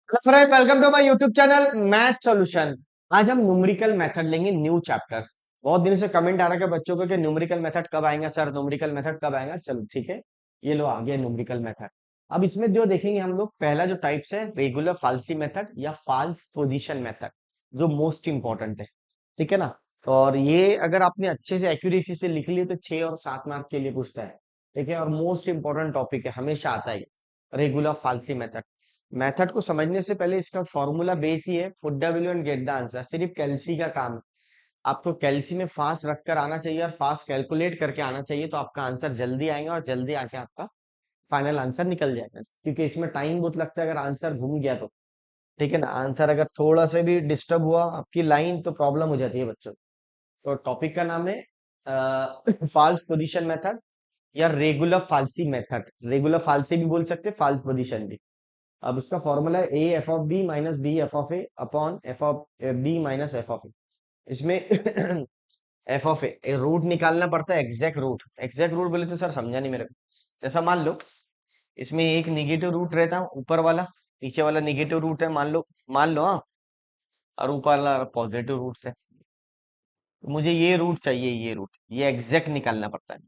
Hello friend, welcome to my YouTube channel math solution. आज हम numerical method लेंगे, new chapters. बहुत दिन से कमेंट आ रहा है बच्चों को कि न्यूमेरिकल मेथड कब आएगा सर, न्यूमेरिकल मेथड कब आएगा। चलो ठीक है, ये लो आ गया न्यूमेरिकल मेथड। अब इसमें जो देखेंगे हम लोग, पहला जो टाइप्स है रेगुलर फाल्सी मेथड या फाल्स पोजीशन मेथड, जो मोस्ट इंपॉर्टेंट है। ठीक है ना। और ये अगर आपने अच्छे से एक्यूरेसी से लिख ली तो 6 और 7 मार्क के लिए पूछता है। ठीक है, और मोस्ट इंपॉर्टेंट टॉपिक है, हमेशा आता है रेगुलर फाल्सी मेथड। मेथड को समझने से पहले इसका फॉर्मूला बेस ही है, put the value and get the answer. सिर्फ कैलसी का काम है। आपको कैलसी में फास्ट रखकर आना चाहिए और फास्ट कैलकुलेट करके आना चाहिए, तो आपका आंसर जल्दी आएगा और जल्दी आके आपका फाइनल आंसर निकल जाएगा। क्योंकि इसमें टाइम बहुत लगता है अगर आंसर घूम गया तो। ठीक है ना, आंसर अगर थोड़ा सा भी डिस्टर्ब हुआ आपकी लाइन तो प्रॉब्लम हो जाती है बच्चों। तो टॉपिक का नाम है फाल्स पोजीशन मेथड या रेगुलर फाल्सी मेथड। रेगुलर फाल्सी भी बोल सकते हैं, फाल्स पोजीशन भी। अब उसका फॉर्मूला है A F of B minus B F of A upon F of B minus F of A. इसमें एफ ऑफ ए रूट निकालना पड़ता है, एग्जैक्ट रूट। एग्जैक्ट रूट बोले तो सर समझा नहीं मेरे को। जैसा मान लो इसमें एक निगेटिव रूट रहता है ऊपर वाला, नीचे वाला निगेटिव रूट है मान लो हाँ। और ऊपर वाला पॉजिटिव रूट है। तो मुझे ये रूट चाहिए, ये रूट ये एग्जैक्ट निकालना पड़ता है।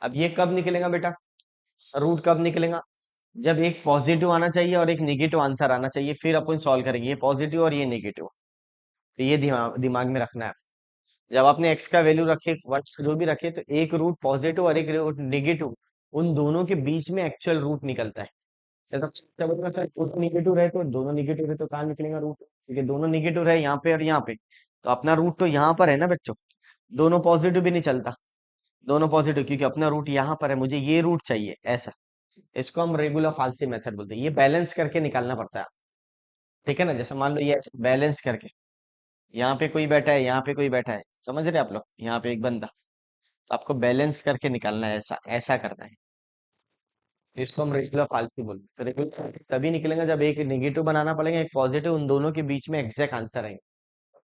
अब ये कब निकलेगा बेटा, रूट कब निकलेगा? जब एक पॉजिटिव आना चाहिए और एक नेगेटिव आंसर आना चाहिए, फिर अपन सॉल्व करेंगे। ये पॉजिटिव और ये नेगेटिव। तो ये दिमाग दिमाग में रखना है। जब आपने एक्स का वैल्यू रखे, वर्ड्स जो भी रखे, तो एक रूट पॉजिटिव और एक रूट नेगेटिव, उन दोनों के बीच में एक्चुअल रूट निकलता है। जब अपना सर दोनों निगेटिव रहे तो दोनों निगेटिव रहे तो कहाँ निकलेगा रूट? क्योंकि दोनों निगेटिव रहे यहाँ पे और यहाँ पे, तो अपना रूट तो यहाँ पर है ना बच्चों। दोनों पॉजिटिव भी नहीं चलता। दोनों पॉजिटिव, क्योंकि अपना रूट यहाँ पर है, मुझे ये रूट चाहिए ऐसा। इसको हम रेगुलर फाल्सी मेथड बोलते हैं। ये बैलेंस करके निकालना पड़ता है। ठीक है ना, जैसे मान लो ये बैलेंस करके, यहाँ पे कोई बैठा है, यहाँ पे कोई बैठा है, समझ रहे आप लोग, यहाँ पे एक बंदा। तो आपको बैलेंस करके निकालना है, ऐसा ऐसा करना है। इसको हम रेगुलर फाल्सी बोलते हैं। तो रेगुलर तभी निकलेगा जब एक नेगेटिव बनाना पड़ेगा, एक पॉजिटिव, उन दोनों के बीच में एग्जैक्ट आंसर आएंगे।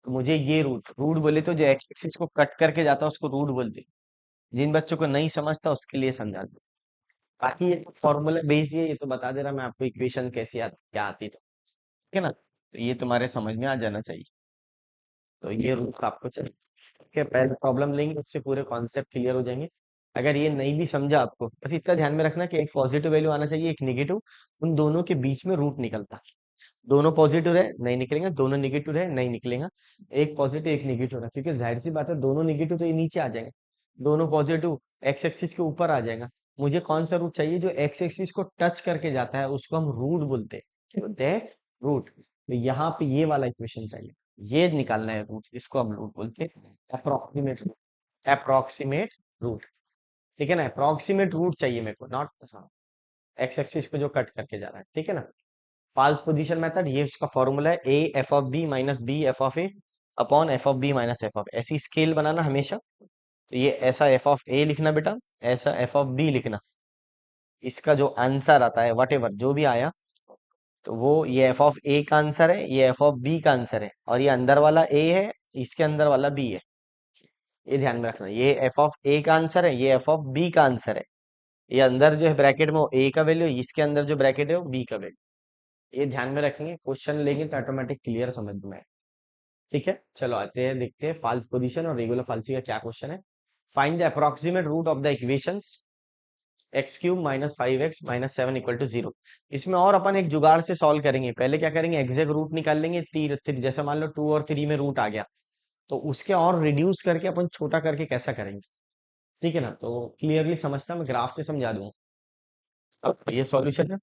तो मुझे ये रूट, रूट बोले तो जो एक्सिस को कट करके जाता है उसको रूट बोलते हैं। जिन बच्चों को नहीं समझता उसके लिए समझा दो। बाकी ये फॉर्मूला बेस है, ये तो बता दे रहा मैं आपको इक्वेशन कैसी आती क्या आती। तो ठीक है ना, तो ये तुम्हारे समझ में आ जाना चाहिए। तो ये रूल्स आपको चाहिए। ठीक है, पहले प्रॉब्लम लेंगे, उससे पूरे कॉन्सेप्ट क्लियर हो जाएंगे। अगर ये नहीं भी समझा आपको, बस इतना ध्यान में रखना कि एक पॉजिटिव वैल्यू आना चाहिए, एक नेगेटिव, उन दोनों के बीच में रूट निकलता। दोनों पॉजिटिव है नहीं निकलेगा, दोनों नेगेटिव है नहीं निकलेगा। एक पॉजिटिव एक नेगेटिव है, क्योंकि जाहिर सी बात है दोनों नेगेटिव तो ये नीचे आ जाएंगे, दोनों पॉजिटिव एक्स एक्सिस के ऊपर आ जाएगा। मुझे कौन सा रूट चाहिए? जो एक्स एक्सिस को टच करके जाता है उसको हम रूट बोलते हैं। क्या बोलते हैं? रूट। तो यहाँ पे ये वाला इक्वेशन चाहिए, ये निकालना है रूट, इसको हम रूट बोलते हैं। Approximate root, approximate root. ठीक है ना, अप्रोक्सीमेट रूट चाहिए मेरे को, नॉट हाँ एक्स एक्सिस को जो कट करके जा रहा है। ठीक है ना। फाल्स पोजीशन मेथड, ये इसका फॉर्मूला है A F of B minus B F of A upon F of B minus F of. ऐसी स्केल बनाना हमेशा। तो ये ऐसा एफ ऑफ ए लिखना बेटा, ऐसा एफ ऑफ बी लिखना। इसका जो आंसर आता है वट एवर जो भी आया, तो वो ये एफ ऑफ ए का आंसर है, ये एफ ऑफ बी का आंसर है, और ये अंदर वाला ए है, इसके अंदर वाला बी है। ये ध्यान में रखना, ये एफ ऑफ ए का आंसर है, ये एफ ऑफ बी का आंसर है। ये अंदर जो है ब्रैकेट में वो ए का वैल्यू, इसके अंदर जो ब्रैकेट है वो बी का वैल्यू। ये ध्यान में रखेंगे, क्वेश्चन लेंगे तो ऑटोमेटिक क्लियर समझ में आए। ठीक है, चलो आते हैं, देखते हैं फाल्स पोजीशन और रेगुलर फाल्सी का क्या क्वेश्चन है। Find the approximate root of the equations X cube minus 5x minus 7 equal to 0। इसमें और अपन एक जुगाड़ से सॉल्व करेंगे। पहले क्या करेंगे, एग्जैक्ट रूट निकाल लेंगे। तीर तीर जैसे मान लो 2 और 3 में रूट आ गया, तो उसके और रिड्यूस करके अपन छोटा करके कैसा करेंगे। ठीक है ना, तो क्लियरली समझता मैं ग्राफ से समझा दूंगा। अब ये सॉल्यूशन है।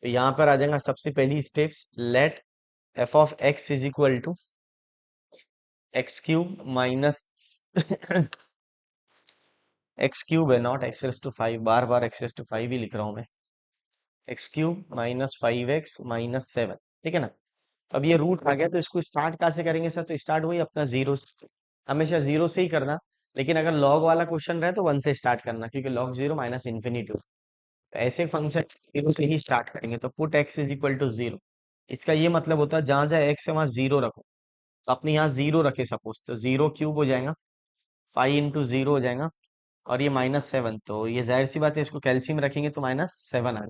तो यहाँ पर आ जाएगा सबसे पहली steps, let F of X is equal to X cube minus X cube है, नॉट एक्स रेस टू 5, बार बार एक्स रेस टू 5 ही लिख रहा हूं मैं। X cube minus 5x minus 7। ठीक है ना। अब ये रूट आ गया, तो इसको स्टार्ट कहाँ से करेंगे सर? तो स्टार्ट वही अपना जीरो से। हमेशा जीरो से ही करना। लेकिन अगर लॉग वाला क्वेश्चन रहे तो 1 से स्टार्ट करना, क्योंकि लॉग जीरो माइनस इन्फिनिटी। ऐसे फंक्शन जीरो से ही स्टार्ट करेंगे। तो put X is equal to zero, इसका ये मतलब होता है जहां जहां एक्स है वहां जीरो रखो। तो अपने यहाँ जीरो रखे सपोज, तो जीरो क्यूब हो जाएगा, 5 इंटू 0 हो जाएगा, और ये माइनस 7, तो ये जाहिर सी बात है इसको कैल्सियम रखेंगे तो माइनस 7 आ।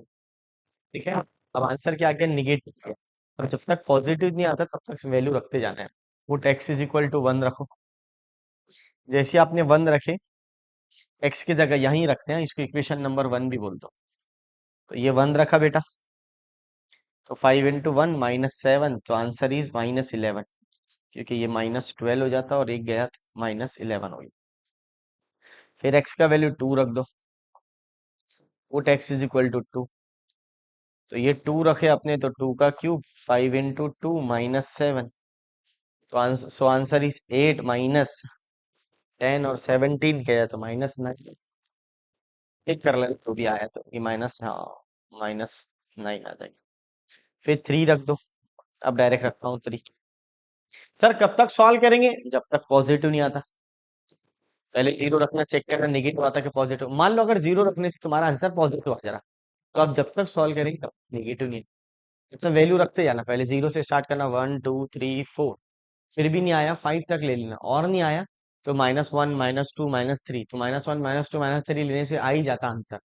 ठीक है। अब आंसर क्या आ गया, निगेटिव। और जब तक पॉजिटिव नहीं आता तब तक वैल्यू रखते जाना है। Put X is equal to 1 रखो। जैसे आपने 1 रखे, एक्स की जगह यहीं रखते हैं, इसको इक्वेशन नंबर 1 भी बोल दो। तो ये 1 रखा बेटा, तो 5 × 1 -7, तो आंसर इज -11, क्योंकि ये -12 हो जाता और एक गया तो -11 हो गया। फिर एक्स का वैल्यू 2 रख दो। Put X is equal to 2। तो ये 2 रखे अपने, तो 2 का क्यूब, 5 × 2 -7, सो आंसर इज 8 -10, और 17 गया तो -9। एक कर लेते, तो भी आया तो ये माइनस, हाँ, -9 आ जाएगा। फिर 3 रख दो। अब डायरेक्ट रखता हूँ 3। सर कब तक सॉल्व करेंगे, जब तक पॉजिटिव नहीं आता। पहले 0 रखना, चेक करना निगेटिव आता कि पॉजिटिव। मान लो अगर 0 रखने से तुम्हारा आंसर पॉजिटिव आ जा रहा, तो आप जब तक सॉल्व करेंगे तब निगेटिव नहीं। इसमें वैल्यू रखते जाना, पहले 0 से स्टार्ट करना, 1 2 3 4। फिर भी नहीं आया, 5 तक ले लेना, और नहीं आया तो -1 -2 -3, तो -1 -2 -3 लेने से आ ही जाता आंसर।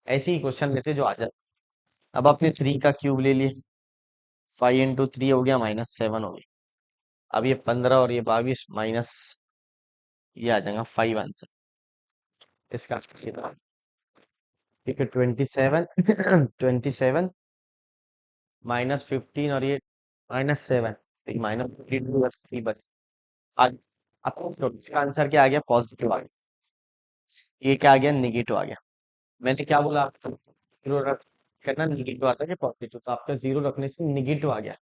ऐसे ही क्वेश्चन लेते जो आ जाता। अब आपने 3 का क्यूब ले लिए, 5 × 3 हो गया, -7 हो गया। अब ये 15 और ये 22 माइनस, ये आ जाएगा 5 आंसर इसका। ठीक है, 27 27 -15 और ये -7, -52 बच। आज आपको तो इसका आंसर क्या आ गया, पॉजिटिव आ गया। ये क्या आ गया, निगेटिव आ गया। मैंने क्या बोला आपको, 0 रख करना, निगेटिव आता है पॉजिटिव, तो आपका 0 रखने से निगेटिव आ गया।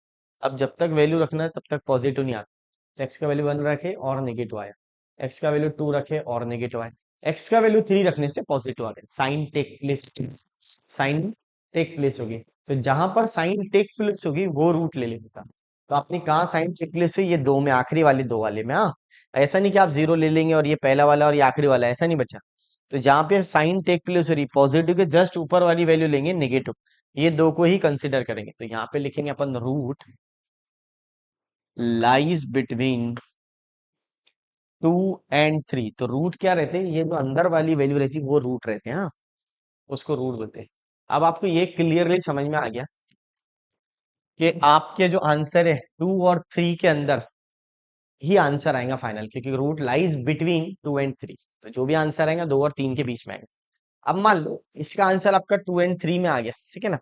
अब जब तक वैल्यू रखना है तब तक पॉजिटिव नहीं आता। तो एक्स का वैल्यू 1 रखे और नेगेटिव आया, एक्स का वैल्यू 2 रखे और नेगेटिव आया, एक्स का वैल्यू 3 रखने से पॉजिटिव आ गया। Sign take place, sign take place होगी। तो जहां पर साइन टेक प्लेस होगी वो रूट ले लेगा। तो आपने कहा साइन टेक प्लेस है, ये दो में, आखिरी वाले दो वाले में। हाँ, ऐसा नहीं कि आप 0 ले लेंगे और ये पहला वाला और ये आखिरी वाला, ऐसा नहीं बचा। तो जहां पे साइन टेक प्लेस हो रही, पॉजिटिव के जस्ट ऊपर वाली वैल्यू लेंगे नेगेटिव, ये दो को ही कंसिडर करेंगे। तो यहाँ पे लिखेंगे अपन, रूट लाइज बिटवीन 2 और 3। तो रूट क्या रहते हैं, ये जो अंदर वाली वैल्यू रहती है वो रूट रहते हैं। हाँ, उसको रूट बोलते हैं। अब आपको ये क्लियरली समझ में आ गया कि आपके जो आंसर है 2 और 3 के अंदर ही आंसर आएगा फाइनल, क्योंकि रूट लाइज बिटवीन 2 और 3। तो जो भी आंसर आएगा 2 और 3 के बीच में आएगा। अब मान लो इसका आंसर आपका 2 और 3 में आ गया, ठीक है ना।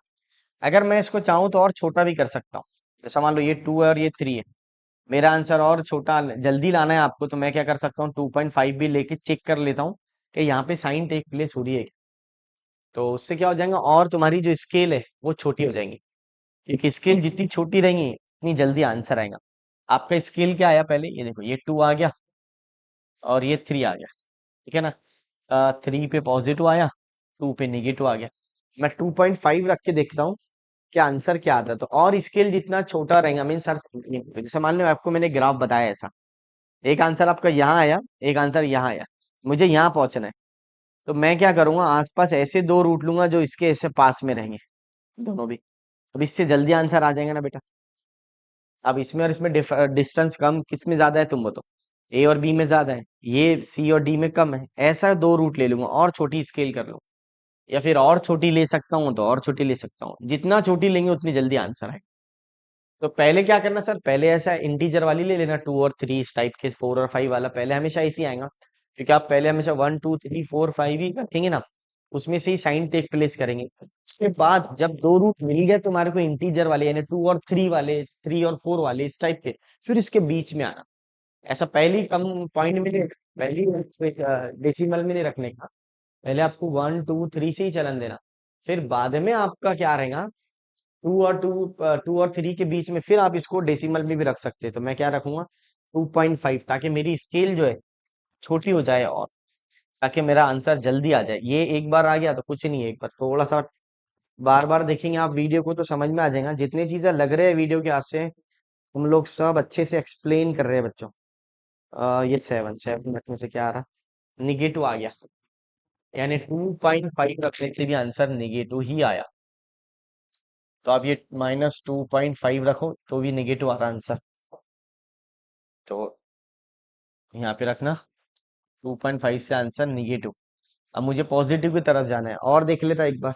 अगर मैं इसको चाहूँ तो और छोटा भी कर सकता हूँ। जैसा मान लो ये 2 है और ये 3 है, मेरा आंसर और छोटा जल्दी लाना है आपको, तो मैं क्या कर सकता हूँ, 2.5 भी लेके चेक कर लेता हूँ कि यहाँ पे साइन टेक प्लेस हो रही है। तो उससे क्या हो जाएगा, और तुम्हारी जो स्केल है वो छोटी हो जाएंगी, क्योंकि स्केल जितनी छोटी रहेंगी उतनी जल्दी आंसर आएगा। आपका स्केल क्या आया पहले, ये देखो, ये 2 आ गया और ये 3 आ गया, ठीक है ना। 3 पे पॉजिटिव आया, 2 पे निगेटिव आ गया। मैं 2.5 रख के देखता हूँ कि आंसर क्या आता है। तो और स्केल जितना छोटा रहेगा, मीन सर, जैसे मान लो आपको मैंने ग्राफ बताया ऐसा, एक आंसर आपका यहाँ आया, एक आंसर यहाँ आया, मुझे यहाँ पहुंचना है। तो मैं क्या करूंगा, आसपास ऐसे दो रूट लूंगा जो इसके ऐसे पास में रहेंगे, दोनों भी। अब इससे जल्दी आंसर आ जाएगा ना बेटा। अब इसमें और इसमें डिस्टेंस कम किस में ज्यादा है, तुम बताओ। ए और बी में ज्यादा है, ये सी और डी में कम है। ऐसा दो रूट ले लूंगा और छोटी स्केल कर लो, या फिर और छोटी ले सकता हूँ तो और छोटी ले सकता हूँ। जितना छोटी लेंगे उतनी जल्दी आंसर आएगा। तो पहले क्या करना सर, पहले ऐसा इंटीजर वाली ले लेना, 2 और 3, इस टाइप के 4 और 5 वाला पहले हमेशा इसी आएगा, क्योंकि आप पहले हमेशा 1 2 3 4 5 ही रखेंगे ना, उसमें से ही साइन टेक प्लेस करेंगे। उसके बाद जब दो रूट मिल गए तुम्हारे को इंटीजर वाले, यानी 2 और 3 वाले, 3 और 4 वाले, इस टाइप के, फिर इसके बीच में आना। ऐसा पहले ही कम पॉइंट में नहीं, पहले डेसिमल में नहीं रखने का। पहले आपको 1 2 3 से ही चलन देना, फिर बाद में आपका क्या रहेगा, 2 और 3 के बीच में फिर आप इसको डेसिमल में भी रख सकते हैं। तो मैं क्या रखूंगा, 2.5, ताकि मेरी स्केल जो है छोटी हो जाए, और ताकि मेरा आंसर जल्दी आ जाए। ये एक बार आ गया तो कुछ नहीं है, एक बार थोड़ा सा बार बार देखेंगे आप वीडियो को तो समझ में आ जाएगा। जितनी चीजें लग रहे हैं वीडियो के हाथ से, हम लोग सब अच्छे से एक्सप्लेन कर रहे हैं बच्चों। ये 7 रखने से क्या आ रहा, निगेटिव आ गया, यानी 2.5 रखने से भी आंसर निगेटिव ही आया। तो आप ये -2.5 रखो तो भी निगेटिव आ रहा आंसर। तो यहाँ पे रखना 2.5 से आंसर निगेटिव। अब मुझे पॉजिटिव की तरफ जाना है, और देख लेता एक बार।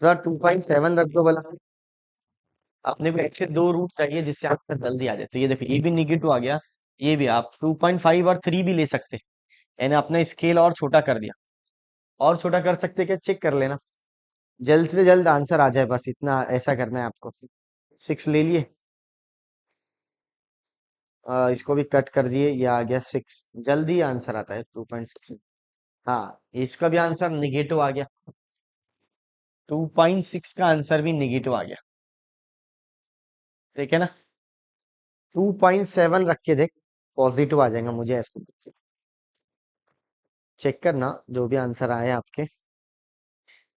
सर 2.7 रख दो भला। अपने को एक से दो रूट चाहिए जिससे आंसर जल्दी आ जाए। तो ये देखो ये भी निगेटिव आ गया, ये भी आप 2.5 और 3 भी ले सकते, यानी अपना स्केल और छोटा कर दिया। और छोटा कर सकते क्या, चेक कर लेना, जल्द से जल्द आंसर आ जाए, बस इतना ऐसा करना है आपको। 6 ले लिए, इसको भी कट कर दिए, ये आ गया 6, जल्दी आंसर आता है 2.6। हाँ, इसका भी आंसर निगेटिव आ गया, 2.6 का आंसर भी निगेटिव आ गया। ठीक है ना, 2.7 रख के देख, पॉजिटिव आ जाएगा मुझे ऐसा। चेक करना जो भी आंसर आए आपके,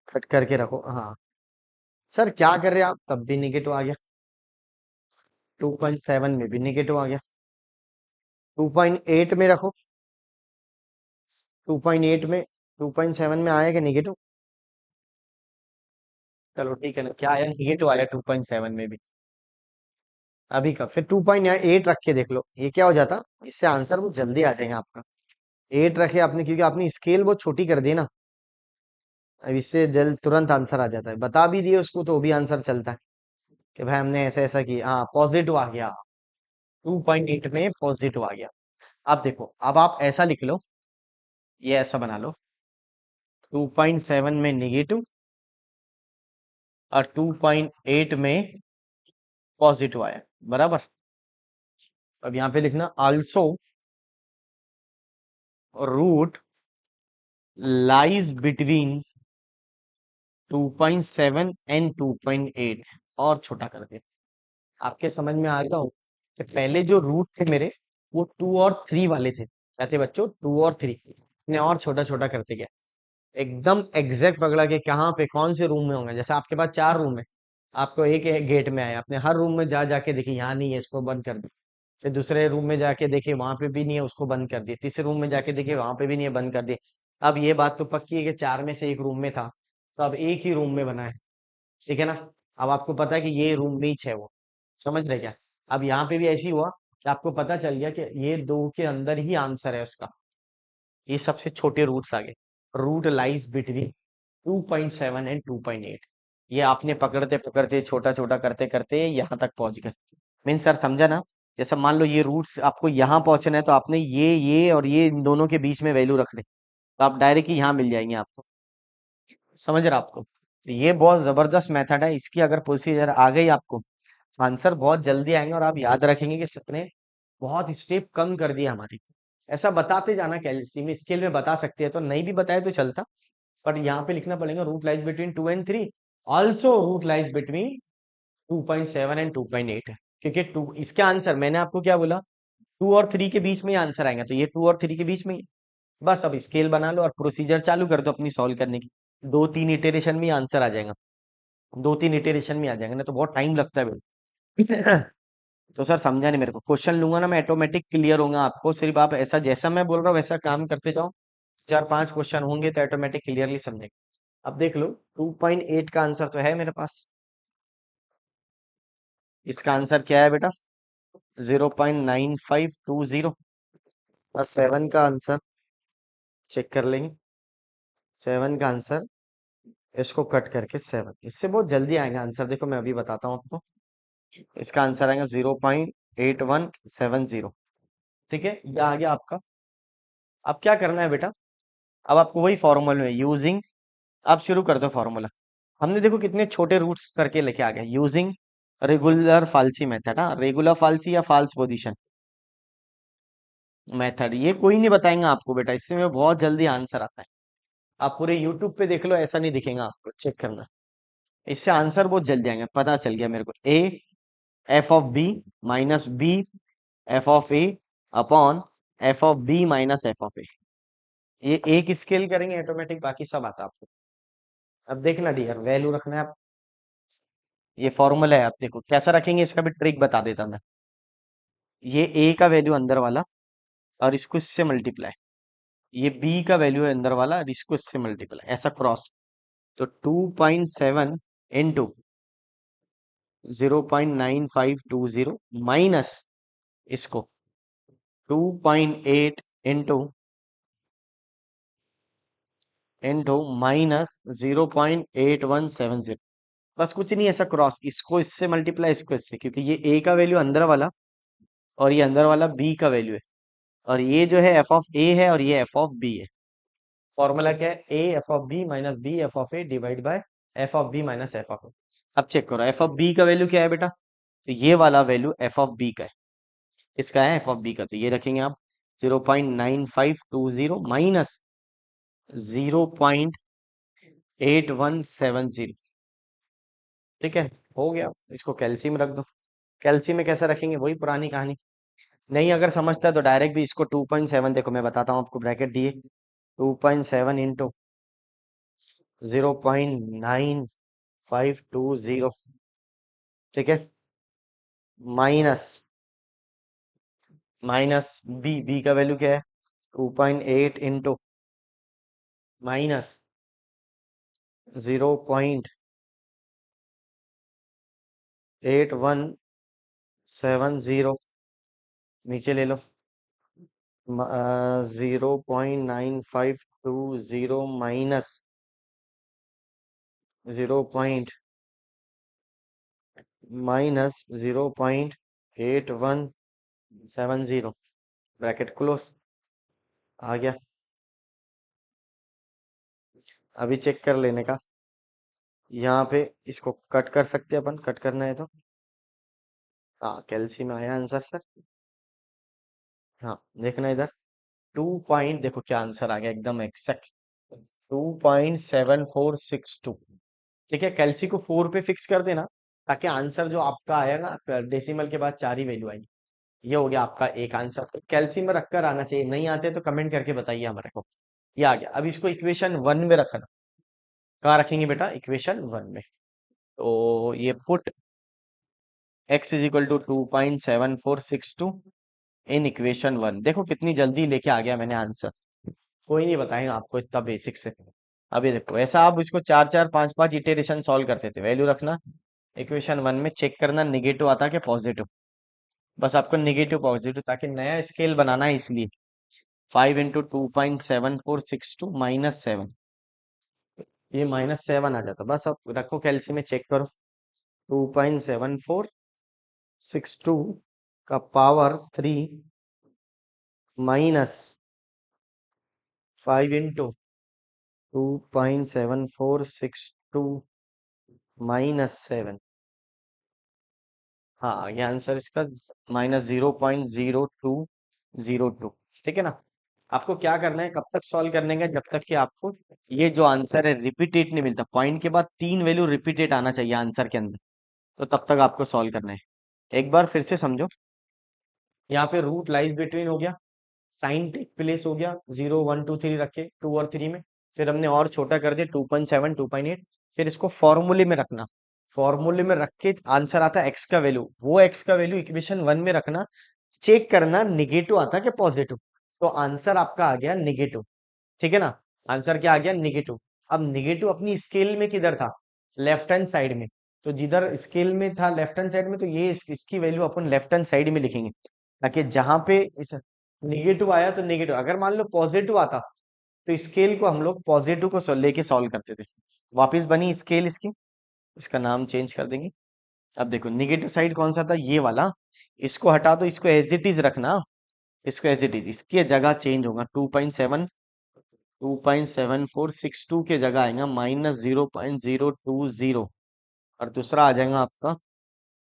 कट करके रखो। हाँ सर क्या कर रहे हैं आप, तब भी निगेटिव आ गया, 2.7 में भी निगेटिव आ गया, 2.8 में रखो, 2.8 में, 2.7 में आया क्या निगेटिव, चलो ठीक है ना, क्या आया, निगेटिव आया 2.7 में भी। अभी का फिर 2.8 रख के देख लो, ये क्या हो जाता, इससे आंसर वो जल्दी आ जाएगा आपका। 8 रखे आपने, क्योंकि आपने स्केल बहुत छोटी कर दी ना, अब इससे जल्द तुरंत आंसर आ जाता है। बता भी दिए उसको तो भी आंसर चलता है कि भाई हमने ऐसा ऐसा किया। हाँ पॉजिटिव आ गया, 2.8 में पॉजिटिव आ गया। अब देखो, अब आप ऐसा लिख लो, ये ऐसा बना लो, 2.7 में निगेटिव और 2.8 में पॉजिटिव आया, बराबर। अब यहाँ पे लिखना also root lies between 2.7 and 2.8, और छोटा कर दे। आपके समझ में आ गया हो कि पहले जो रूट थे मेरे, वो 2 और 3 वाले थे, क्या थे बच्चों, 2 और 3, ने और छोटा छोटा करते गया, एकदम एग्जैक्ट पकड़ा कि कहाँ पे कौन से रूम में होंगे। जैसे आपके पास 4 रूम है, आपको एक गेट में आया, आपने हर रूम में जा जाके देखी यहाँ नहीं है, इसको बंद कर दी। फिर दूसरे रूम में जाके देखे वहां पे भी नहीं है, उसको बंद कर दिए। तीसरे रूम में जाके देखे वहां पे भी नहीं है, बंद कर दिए। अब ये बात तो पक्की है कि 4 में से एक रूम में था, तो अब एक ही रूम में बना है, ठीक है ना। अब आपको पता है कि ये रूम में ही है वो, समझ रहे क्या। अब यहाँ पे भी ऐसी हुआ कि आपको पता चल गया कि ये दो के अंदर ही आंसर है उसका, ये सबसे छोटे रूट्स आ गए। रूट लाइज बिटवीन 2.7 एंड 2.8, ये आपने पकड़ते पकड़ते छोटा छोटा करते करते यहाँ तक पहुंच गए। मीन सर समझा ना, जैसा मान लो ये रूट्स आपको यहाँ पहुंचना है, तो आपने ये और ये इन दोनों के बीच में वैल्यू रख ली, तो आप डायरेक्ट यहाँ मिल जाएंगे आपको। समझ रहे आपको, तो ये बहुत जबरदस्त मेथड है, इसकी अगर प्रोसीजर आ गई आपको, आंसर बहुत जल्दी आएंगे, और आप याद रखेंगे कि सर बहुत स्टेप कम कर दिया हमारी। ऐसा बताते जाना, कैलसी में स्केल में बता सकते हैं, तो नहीं भी बताए तो चलता, बट यहाँ पे लिखना पड़ेगा root lies between 2 and 3, also root lies between 2.7 and 2.8, क्योंकि टू इसका आंसर मैंने आपको क्या बोला, 2 और 3 के बीच में ही आंसर आएगा, तो ये 2 और 3 के बीच में ही है। बस अब स्केल बना लो और प्रोसीजर चालू कर दो अपनी सॉल्व करने की, 2-3 इटेरेशन में ही आंसर आ जाएगा, 2-3 इटेरेशन में आ जाएगा ना, तो बहुत टाइम लगता है भाई। तो सर समझा नहीं मेरे को, क्वेश्चन लूंगा ना मैं, ऑटोमेटिक क्लियर होगा आपको, सिर्फ आप ऐसा जैसा मैं बोल रहा हूँ वैसा काम करते जाओ, 4-5 क्वेश्चन होंगे तो ऑटोमेटिक क्लियरली समझेंगे। अब देख लो, 2.8 का आंसर तो है मेरे पास, इसका आंसर क्या है बेटा, 0.9520, और 7 का आंसर चेक कर लेंगे, 7 का आंसर, इसको कट करके 7, इससे बहुत जल्दी आएगा आंसर, देखो मैं अभी बताता हूँ आपको, इसका आंसर आएगा 0.8170। ठीक है, ये आ गया आपका। अब क्या करना है बेटा, अब आपको वही फॉर्मूला में यूजिंग, आप शुरू कर दो फॉर्मूला। हमने देखो कितने छोटे रूट्स करके लेके आ गए, यूजिंग रेगुलर फाल्सी मेथड। हाँ, रेगुलर फाल्सी या फाल्स पोजीशन मेथड, ये कोई नहीं बताएंगा आपको बेटा, इससे में बहुत जल्दी आंसर आता है। आप पूरे यूट्यूब पे देख लो, ऐसा नहीं दिखेगा आपको, चेक करना, इससे आंसर बहुत जल्दी आएंगे। पता चल गया मेरे को, A F of B minus B F of A upon F of B minus F of A, ये एक स्केल करेंगे ऑटोमेटिक, बाकी सब आता है आपको। अब देखना डियर, वैल्यू रखना है आप, ये फॉर्मूला है, आप देखो कैसा रखेंगे, इसका भी ट्रिक बता देता मैं। ये ए का वैल्यू अंदर वाला, और इसको इससे मल्टीप्लाई, ये बी का वैल्यू है अंदर वाला, और इसको इससे मल्टीप्लाई, ऐसा क्रॉस। तो 2.7 इंटू 0.9520 माइनस इसको 2.8 इंटू इंटू माइनस 0.8170, बस कुछ नहीं, ऐसा क्रॉस, इसको इससे मल्टीप्लाई, इसको इससे, क्योंकि ये ए का वैल्यू अंदर वाला और ये अंदर वाला बी का वैल्यू है, और ये जो है एफ ऑफ ए है और ये एफ ऑफ बी है। फॉर्मूला क्या है, A F of B minus B F of A divide by F of B minus F of A. अब चेक करो एफ ऑफ बी का वैल्यू क्या है बेटा, तो ये वाला वैल्यू एफ ऑफ बी का है, इसका है एफ ऑफ बी का, तो ये रखेंगे आप 0.9520 माइनस 0.8170। ठीक है, हो गया, इसको कैल्सी में रख दो। कैल्सी में कैसे रखेंगे, वही पुरानी कहानी। नहीं अगर समझता है तो डायरेक्ट भी इसको 2.7, देखो मैं बताता हूँ आपको, ब्रैकेट दिए 2.7 इंटू 0.9520, ठीक है, माइनस माइनस बी, बी का वैल्यू क्या है 2.8 इंटू माइनस 0.8170, नीचे ले लो, 0.9520 माइनस 0.8170, ब्रैकेट क्लोज, आ गया। अभी चेक कर लेने का, यहाँ पे इसको कट कर सकते हैं अपन, कट करना है तो, हाँ कैल्सी में आया आंसर सर। हाँ देखना इधर, 2 पॉइंट, देखो क्या आंसर आ गया एकदम एक्सैक्ट, 2.7462। ठीक है, कैल्सी को 4 पे फिक्स कर देना, ताकि आंसर जो आपका आया ना डेसिमल के बाद 4 ही वैल्यू आएगी। ये हो गया आपका एक आंसर, तो कैल्सी में रखकर आना चाहिए, नहीं आते तो कमेंट करके बताइए हमारे को। ये आ गया, अब इसको इक्वेशन 1 में रखना। कहाँ रखेंगे बेटा, इक्वेशन 1 में। तो ये put x is equal to 2.7462 in equation 1, देखो कितनी जल्दी लेके आ गया मैंने आंसर, कोई नहीं बताएगा आपको इतना बेसिक से। अभी देखो ऐसा आप इसको 4 4 5 5 इटेरेशन सॉल्व करते थे, वैल्यू रखना, इक्वेशन 1 में चेक करना निगेटिव आता कि पॉजिटिव, बस आपको निगेटिव पॉजिटिव, ताकि नया स्केल बनाना है इसलिए। 5 इंटू 2.7462 -7, ये -7 आ जाता, बस अब रखो कैल्सी में, चेक करो 2.7462 का पावर 3 माइनस 5 इंटू 2.7462 -7। हाँ ये आंसर इसका -0.0202। ठीक है ना, आपको क्या करना है, कब तक सॉल्व करने का, जब तक कि आपको ये जो आंसर है रिपीटेट नहीं मिलता, पॉइंट के बाद 3 वैल्यू रिपीटेट आना चाहिए आंसर के अंदर, तो तब तक आपको सॉल्व करना है। एक बार फिर से समझो, यहाँ पे रूट लाइज बिटवीन हो गया, साइन टेक प्लेस हो गया, 0 1 2 3 रखे 2 और 3 में, फिर हमने और छोटा कर दिया 2.7 2.8, फिर इसको फॉर्मूले में रखना, फॉर्मूले में रख के आंसर आता है एक्स का वैल्यू, वो एक्स का वैल्यू इक्वेशन 1 में रखना, चेक करना निगेटिव आता है कि पॉजिटिव, तो आंसर आपका आ गया निगेटिव। ठीक है ना, आंसर क्या आ गया, निगेटिव। अब निगेटिव अपनी स्केल में किधर था, लेफ्ट हैंड साइड में, तो जिधर स्केल में था लेफ्ट हैंड साइड में, तो ये इसकी वैल्यू अपन लेफ्ट हैंड साइड में लिखेंगे, ताकि जहां पे इस निगेटिव आया तो निगेटिव, अगर मान लो पॉजिटिव आता तो स्केल को हम लोग पॉजिटिव को लेके सॉल्व करते थे। वापस बनी स्केल इसकी, इसका नाम चेंज कर देंगे। अब देखो निगेटिव साइड कौन सा था, ये वाला, इसको हटा दो, इसको एज इट इज रखना, इसको एज इट इज, इसकी जगह चेंज होगा, 2.7462 के जगह आएगा -0.020, और दूसरा आ जाएगा आपका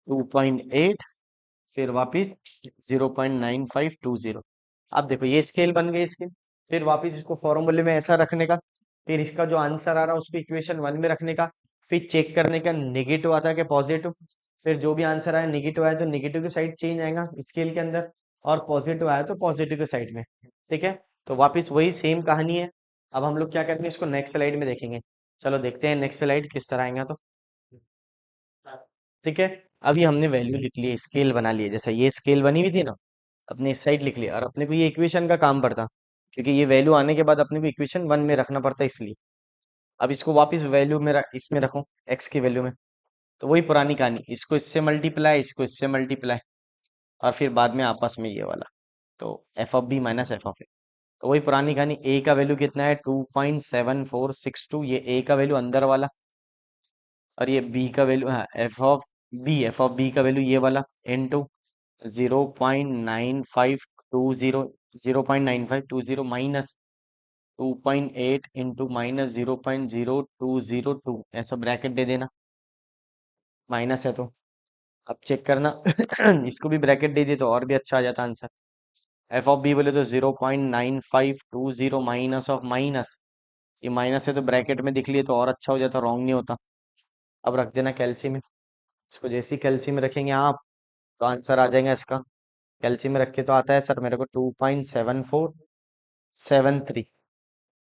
2.8, फिर वापिस 0.9520। अब देखो ये स्केल बन गई इसकी, फिर वापिस इसको फॉर्मूले में ऐसा रखने का, फिर इसका जो आंसर आ रहा है उसको इक्वेशन 1 में रखने का, फिर चेक करने का निगेटिव आता है कि पॉजिटिव, फिर जो भी आंसर आया नेगेटिव आया तो नेगेटिव की साइड चेंज आएगा स्केल के अंदर, और पॉजिटिव आया तो पॉजिटिव की साइड में। ठीक है, तो वापिस वही सेम कहानी है। अब हम लोग क्या करेंगे, इसको नेक्स्ट स्लाइड में देखेंगे। चलो देखते हैं नेक्स्ट स्लाइड किस तरह आएगा, तो ठीक है, अभी हमने वैल्यू लिख ली, स्केल बना लिए, जैसे ये स्केल बनी हुई थी ना, अपने इस साइड लिख लिया, और अपने को ये इक्वेशन का काम पड़ता, क्योंकि ये वैल्यू आने के बाद अपने को इक्वेशन 1 में रखना पड़ता है, इसलिए अब इसको वापस वैल्यू में इसमें रखो, एक्स की वैल्यू में, तो वही पुरानी कहानी, इसको इससे मल्टीप्लाई, इसको इससे मल्टीप्लाई, और फिर बाद में आपस में ये वाला, तो F of B minus F of A, तो वही पुरानी कहानी, ए का वैल्यू कितना है 2.7462, ये ए का वैल्यू अंदर वाला, और ये बी का वैल्यू, हाँ, एफ ऑफ बी का वैल्यू ये वाला इनटू 0.9520, 0.9520 माइनस 2.8 इंटू माइनस 0.0202, ऐसा ब्रैकेट दे देना। माइनस है तो अब चेक करना इसको भी ब्रैकेट दे दिए तो और भी अच्छा आ जाता आंसर। एफ ऑफ बी बोले तो 0.9520 माइनस ऑफ माइनस, ये माइनस है तो ब्रैकेट में दिख लिए तो और अच्छा हो जाता, रॉन्ग नहीं होता। अब रख देना कैल्सी में। इसको जैसे ही कैल्सी में रखेंगे आप तो आंसर आ जाएगा इसका। कैल्सी में रखे तो आता है सर मेरे को 2.7473,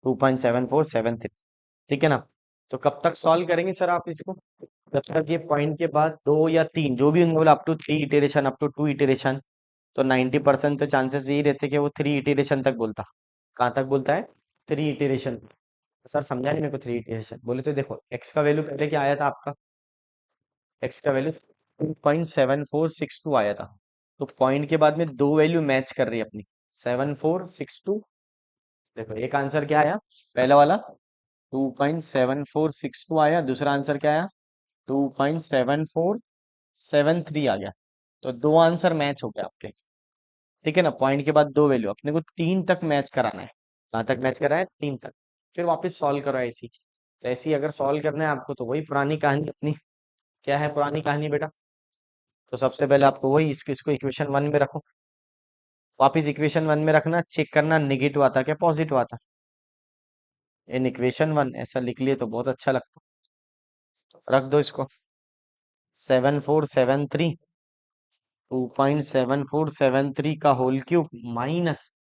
2.7473। ठीक है ना। तो कब तक सॉल्व करेंगे सर आप इसको? जब तक ये पॉइंट के बाद दो या तीन जो भी होंगे, बोला अप टू 3 इटेरेशन, अप टू 2 इटेरेशन, तो 90% तो चांसेस यही रहते कि वो 3 इटेरेशन तक बोलता। कहाँ तक बोलता है? 3 इटेरेशन। सर समझा नहीं मेरे को 3 इटेरेशन बोले तो देखो, एक्स का वैल्यू पहले क्या आया था आपका? एक्स का वैल्यू 2.7462 आया था। तो पॉइंट के बाद में दो वैल्यू मैच कर रही है अपनी, 7462। देखो एक आंसर क्या आया, पहला वाला 2.7462 आया, दूसरा आंसर क्या आया 2.7473 आ गया। तो दो आंसर मैच हो गए आपके। ठीक है ना। पॉइंट के बाद दो वैल्यू अपने को तीन तक मैच कराना है। कहाँ तक मैच कराना है? तीन तक। फिर वापस सॉल्व करो ऐसी। तो ऐसी अगर सॉल्व करना है आपको तो वही पुरानी कहानी अपनी। क्या है पुरानी कहानी बेटा? तो सबसे पहले आपको वही इसको इसको इक्वेशन वन में रखो। वापिस इक्वेशन वन में रखना, चेक करना निगेटिव आता क्या पॉजिटिव आता। इन इक्वेशन वन ऐसा लिख लिए तो बहुत अच्छा लगता। रख दो इसको। 7473, 2.7473 का होल क्यूब माइनस,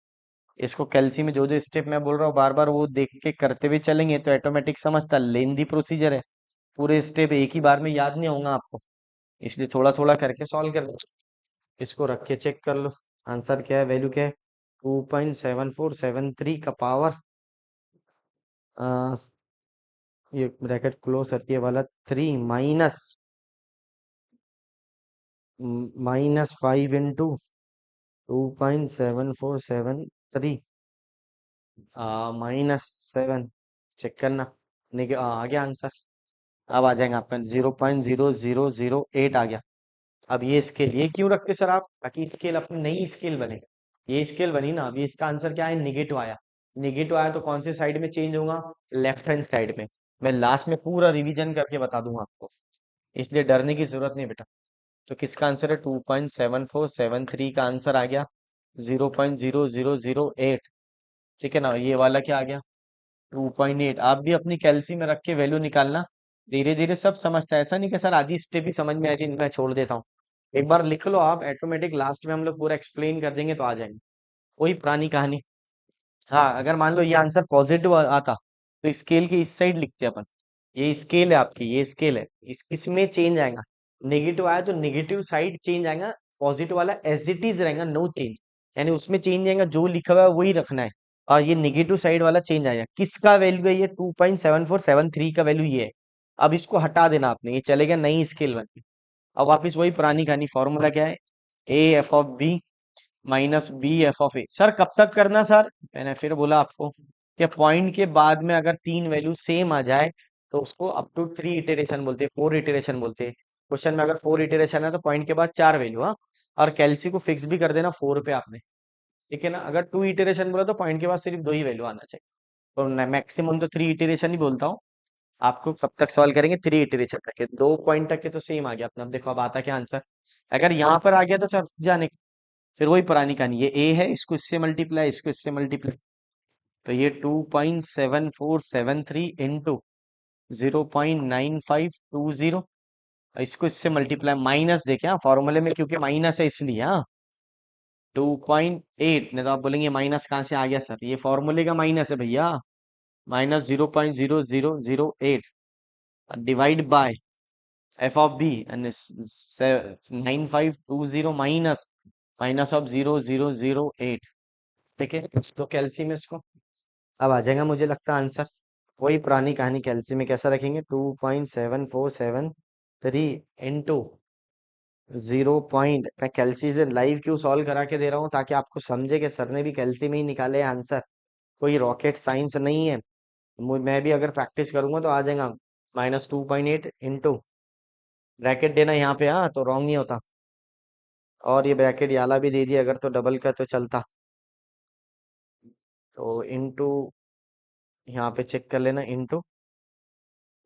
इसको कैल्सी में जो जो स्टेप मैं बोल रहा हूँ बार बार वो देख के करते हुए चलेंगे तो ऑटोमेटिक समझता, लेंदी प्रोसीजर है। पूरे स्टेप एक ही बार में याद नहीं होगा आपको, इसलिए थोड़ा थोड़ा करके सॉल्व कर लो। इसको रख के चेक कर लो आंसर क्या है, वैल्यू क्या है। 2.7473 का पावर, ये ब्रैकेट क्लोज करके ये वाला 3 माइनस, -5 इंटू 2.7473 -7। चेक करना, आ गया आंसर। अब आ जाएगा आपका 0.0008 आ गया। अब ये स्केल ये क्यों रखते सर आप? ताकि स्केल अपनी नई स्केल बने। ये स्केल बनी ना, अभी इसका आंसर क्या है? निगेटिव आया। निगेटिव आया तो कौन से साइड में चेंज होगा? लेफ्ट हैंड साइड में। मैं लास्ट में पूरा रिवीजन करके बता दूंगा आपको, इसलिए डरने की जरूरत नहीं बेटा। तो किसका आंसर है? 2.7473 का आंसर आ गया 0.0008। ठीक है ना। ये वाला क्या आ गया? 2.8। आप भी अपनी कैलसी में रख के वैल्यू निकालना। धीरे धीरे सब समझता है, ऐसा नहीं कि सर आधी स्टेप ही समझ में आ रही मैं छोड़ देता हूँ। एक बार लिख लो आप, ऑटोमेटिक लास्ट में हम लोग पूरा एक्सप्लेन कर देंगे तो आ जाएंगे। वही पुरानी कहानी। हाँ अगर मान लो ये आंसर पॉजिटिव आता तो स्केल के इस साइड लिखते अपन। ये स्केल है आपकी, ये स्केल है, इसमें चेंज आएगा। नेगेटिव आया तो नेगेटिव साइड चेंज आएगा, पॉजिटिव वाला एज इट इज रहेगा, नो चेंज। यानी उसमें चेंज आएगा, जो लिखा हुआ है वही रखना है। और ये नेगेटिव साइड वाला चेंज आएगा। किसका वैल्यू है ये? 2.7473 का वैल्यू ये है। अब इसको हटा देना आपने, ये चलेगा नई स्केल बन के। अब वापिस वही पुरानी कहानी, फॉर्मूला क्या है? A F of B minus B F of A. Sir कब तक करना सर? मैंने फिर बोला आपको कि पॉइंट के बाद में अगर तीन वैल्यू सेम आ जाए तो उसको अप टू 3 इटेरेशन बोलते हैं, 4 इटेरेशन बोलते हैं। क्वेश्चन में अगर 4 इटेरेशन है तो पॉइंट के बाद चार वैल्यू। हाँ। और कैलसी को फिक्स भी कर देना 4 पे आपने। ठीक है ना। अगर 2 इटेरेशन बोला तो पॉइंट के बाद सिर्फ दो ही वैल्यू आना चाहिए। तो मैक्सिमम तो 3 इटेरेशन ही बोलता हूँ। आपको कब तक सॉल्व करेंगे? 3 इटेरेशन तक के, दो पॉइंट तक के तो सेम आ गया अपना। अब देखो अब आता क्या आंसर। अगर यहाँ पर आ गया तो सर जाने, फिर वही पुरानी कहानी, ये ए है, इसको इससे मल्टीप्लाई, इसको इससे मल्टीप्लाई। तो ये 2.7473 इंटू 0.9520, इसको इससे मल्टीप्लाई, माइनस देखे हाँ फॉर्मूले में, क्योंकि माइनस है इसलिए। हाँ 2.8, नहीं तो आप बोलेंगे माइनस कहाँ से आ गया सर, ये फॉर्मूले का माइनस है भैया। -0.0008 divide by F of B, 9520 minus minus of 0008। ठीक है। तो कैल्सी में इसको अब आ जाएगा मुझे लगता है आंसर। वही पुरानी कहानी, कैल्सी में कैसा रखेंगे? 2.7473 इंटू 0 मैं कैल्सी से लाइव क्यों सॉल्व करा के दे रहा हूँ, ताकि आपको समझे कि सर ने भी कैल्सी में ही निकाले आंसर। कोई रॉकेट साइंस नहीं है। मैं भी अगर प्रैक्टिस करूंगा तो आ जाएगा। -2.8 इंटू ब्रैकेट देना यहाँ पे, हाँ तो रॉन्ग नहीं होता। और ये ब्रैकेट याला भी दे दिया अगर तो डबल का तो चलता। तो इंटू यहाँ पे चेक कर लेना, इंटू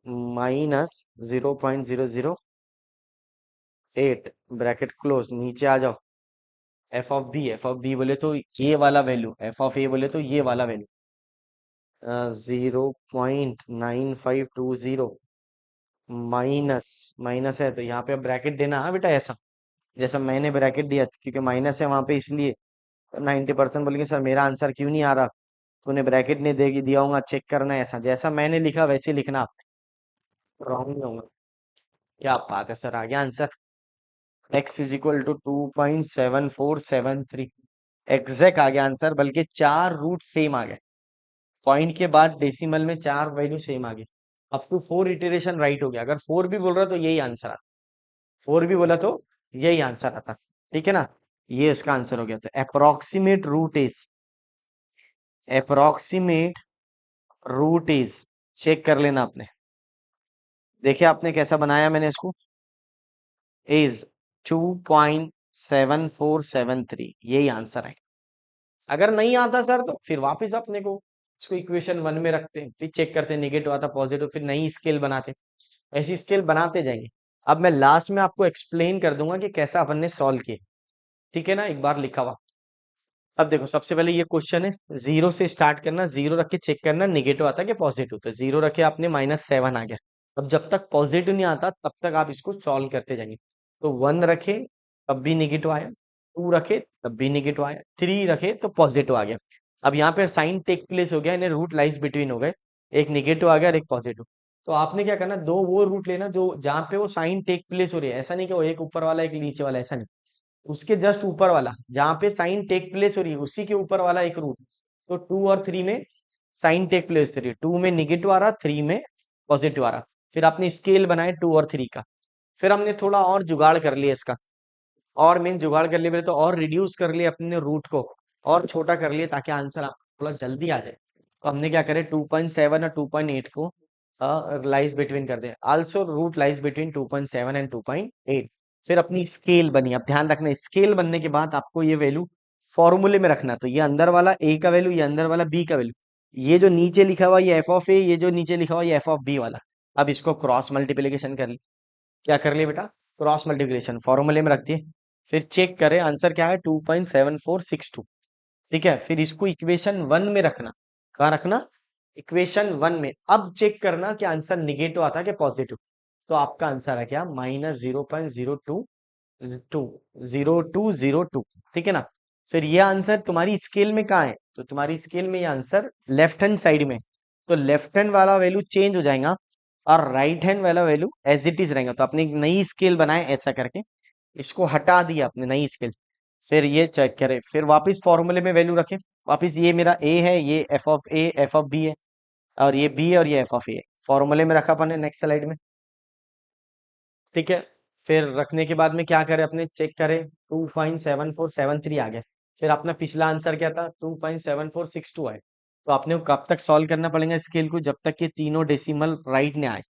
-0.008 ब्रैकेट क्लोज, नीचे आ जाओ। एफ ऑफ बी बोले तो ये वाला वैल्यू, एफ ऑफ ए बोले तो ये वाला वैल्यू 0.9520 माइनस, माइनस है तो यहाँ पे ब्रैकेट देना, हाँ बेटा ऐसा जैसा मैंने ब्रैकेट दिया, क्योंकि माइनस है वहां पे इसलिए 90% बोलेंगे सर मेरा आंसर क्यों नहीं आ रहा, तूने ब्रैकेट नहीं दे दिया होगा, चेक करना है, ऐसा जैसा मैंने लिखा वैसे लिखना, आप रॉन्ग नहीं होगा। क्या बात है सर, आ गया आंसर। x = 2.7473, एग्जैक्ट आ गया आंसर, बल्कि 4 रूट सेम आ गए। पॉइंट के बाद डेसिमल में 4 वैल्यू सेम आ गई। अप टू 4 इटरेशन राइट हो गया। अगर 4 भी बोल रहा तो यही आंसर आता, 4 भी बोला तो यही आंसर आता। ठीक है ना, ये इसका आंसर हो गया। तो अप्रोक्सीमेट रूट इज, चेक कर लेना आपने, देखिए आपने कैसा बनाया मैंने इसको, इज 2.7473, यही आंसर है। अगर नहीं आता सर तो फिर वापस अपने को इसको इक्वेशन 1 में रखते हैं, फिर चेक करते हैं निगेटिव आता पॉजिटिव, फिर नई स्केल बनाते, ऐसी स्केल बनाते जाएंगे। अब मैं लास्ट में आपको एक्सप्लेन कर दूंगा कि कैसा अपन ने सॉल्व किया। ठीक है ना, एक बार लिखा हुआ। अब देखो सबसे पहले ये क्वेश्चन है, जीरो से स्टार्ट करना, जीरो रख के चेक करना निगेटिव आता है कि पॉजिटिव, तो जीरो रखे आपने -7 आ गया। अब जब तक पॉजिटिव नहीं आता तब तक आप इसको सॉल्व करते जाएंगे। तो 1 रखे तब भी निगेटिव आया, 2 रखे तब भी निगेटिव आया, 3 रखे तो पॉजिटिव आ गया। अब यहाँ पे साइन टेक प्लेस हो गया, इन्हें रूट लाइज बिटवीन हो गए, एक निगेटिव आ गया और एक पॉजिटिव। तो आपने क्या करना, दो वो रूट लेना जो जहाँ पे वो साइन टेक प्लेस हो रही है, ऐसा नहीं कि वो एक ऊपर वाला एक नीचे वाला, ऐसा नहीं, उसके जस्ट ऊपर वाला जहां पे साइन टेक प्लेस हो रही है उसी के ऊपर वाला एक रूट। तो 2 और 3 में साइन टेक प्लेस हो रही है, 2 में निगेटिव आ रहा, 3 में पॉजिटिव आ रहा। फिर आपने स्केल बनाए 2 और 3 का। फिर हमने थोड़ा और जुगाड़ कर लिया इसका, और मेन जुगाड़ कर लिया तो और रिड्यूस कर लिया अपने रूट को, और छोटा कर लिया ताकि आंसर आपको थोड़ा जल्दी आ जाए। तो हमने क्या करे, 2.7 और 2.8 को लाइज बिटवीन कर दे, also root lies between 2.7 and 2.8। फिर अपनी स्केल बनी। अब ध्यान रखना, स्केल बनने के बाद आपको ये वैल्यू फॉर्मूले में रखना, तो ये अंदर वाला ए का वैल्यू, ये अंदर वाला बी का वैल्यू, ये जो नीचे लिखा हुआ ये एफ ऑफ ए, ये जो नीचे लिखा हुआ ये एफ ऑफ बी वाला। अब इसको क्रॉस मल्टीप्लीकेशन कर ली। क्या कर लिया बेटा, क्रॉस मल्टीप्लिकेशन फॉर्मूले में रख दिए। फिर चेक करें आंसर क्या है, 2.7462। ठीक है, फिर इसको इक्वेशन 1 में रखना। कहाँ रखना, इक्वेशन 1 में। अब चेक करना कि आंसर निगेटिव आता है कि पॉजिटिव। तो आपका आंसर है क्या, -0.02 ठीक है ना। फिर ये आंसर तुम्हारी स्केल में कहाँ है, तो तुम्हारी स्केल में ये आंसर लेफ्ट हैंड साइड में, तो लेफ्ट हैंड वाला वैल्यू चेंज हो जाएगा और राइट हैंड वाला वैल्यू एज इट इज रहेगा। तो आपने एक नई स्केल बनाए ऐसा करके, इसको हटा दिया आपने नई स्केल। फिर ये चेक करें, फिर वापस फॉर्मूले में वैल्यू रखें, वापस ये मेरा ए है, ये F of A F of B है, और ये बी है और ये एफ ऑफ ए है, फॉर्मूले में रखा अपन ने नेक्स्ट स्लाइड में। ठीक है, फिर रखने के बाद में क्या करें, अपने चेक करें 2.7473 आ गया। फिर अपना पिछला आंसर क्या था, 2.7462 आए। तो आपने को कब तक सॉल्व करना पड़ेगा स्केल को, जब तक ये तीनों डेसिमल राइट ने आए,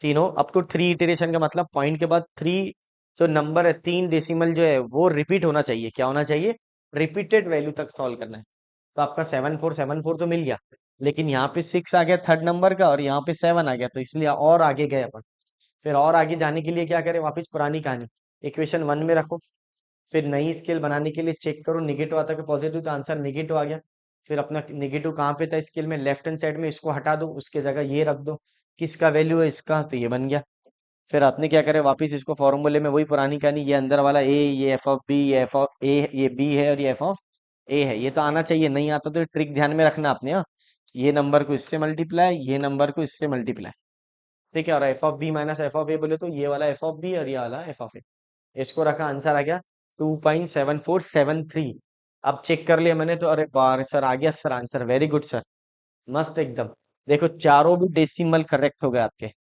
तीनों अप टू 3 इटरेशन का मतलब पॉइंट के बाद 3 जो नंबर है, 3 डेसिमल जो है वो रिपीट होना चाहिए। क्या होना चाहिए, रिपीटेड वैल्यू तक सॉल्व करना है। तो आपका 7474 तो मिल गया, लेकिन यहाँ पे 6 आ गया थर्ड नंबर का, और यहाँ पे 7 आ गया, तो इसलिए और आगे गए अपन। फिर और आगे जाने के लिए क्या करें, वापस पुरानी कहानी, इक्वेशन 1 में रखो। फिर नई स्केल बनाने के लिए चेक करो निगेटिव आता है कि पॉजिटिव, तो आंसर निगेटिव आ गया। फिर अपना निगेटिव कहाँ पे था स्केल में, लेफ्ट हैंड साइड में, इसको हटा दो, उसके जगह ये रख दो, किसका वैल्यू है इसका, तो ये बन गया। फिर आपने क्या करे, वापस इसको फॉर्मूले में वही पुरानी कहानी, ये अंदर वाला ए, ये एफ ऑफ बी, ये एफ ऑफ ए, ये बी है और ये एफ ऑफ ए है, ये तो आना चाहिए, नहीं आता तो ट्रिक ध्यान में रखना आपने, हाँ। ये नंबर को इससे मल्टीप्लाई, ये नंबर को इससे मल्टीप्लाई। ठीक है, और F of B minus F of A बोले तो ये वाला एफ ऑफ बी और ये वाला एफ ऑफ ए, इसको रखा, आंसर आ गया 2.7473। अब चेक कर लिया मैंने तो, अरे बार सर आ गया sir answer, very good sir, मस्त एकदम। देखो चारों भी डेसिमल करेक्ट हो गए आपके,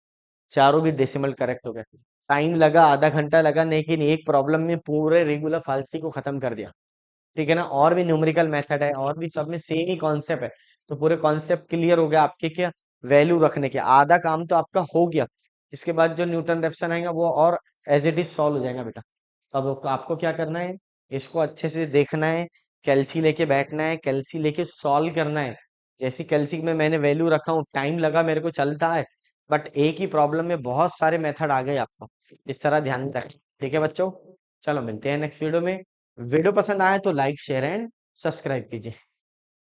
चारों भी डेसिमल करेक्ट हो गए। टाइम लगा, आधा घंटा लगा, लेकिन एक प्रॉब्लम में पूरे रेगुलर फालसी को खत्म कर दिया। ठीक है ना, और भी न्यूमेरिकल मेथड है, और भी सब में सेम ही कॉन्सेप्ट है। तो पूरे कॉन्सेप्ट क्लियर हो गया आपके, क्या वैल्यू रखने के, आधा काम तो आपका हो गया। इसके बाद जो न्यूटन रेफसन आएगा वो और एज इट इज सॉल्व हो जाएगा बेटा। तो अब आपको क्या करना है, इसको अच्छे से देखना है, कैलसी लेके बैठना है, कैलसी लेके सॉल्व करना है। जैसी कैलसी में मैंने वैल्यू रखा हूँ, टाइम लगा मेरे को चलता है, बट एक ही प्रॉब्लम में बहुत सारे मेथड आ गए आपको, इस तरह ध्यान में रखें। ठीक है बच्चों, चलो मिलते हैं नेक्स्ट वीडियो में। वीडियो पसंद आए तो लाइक शेयर एंड सब्सक्राइब कीजिए।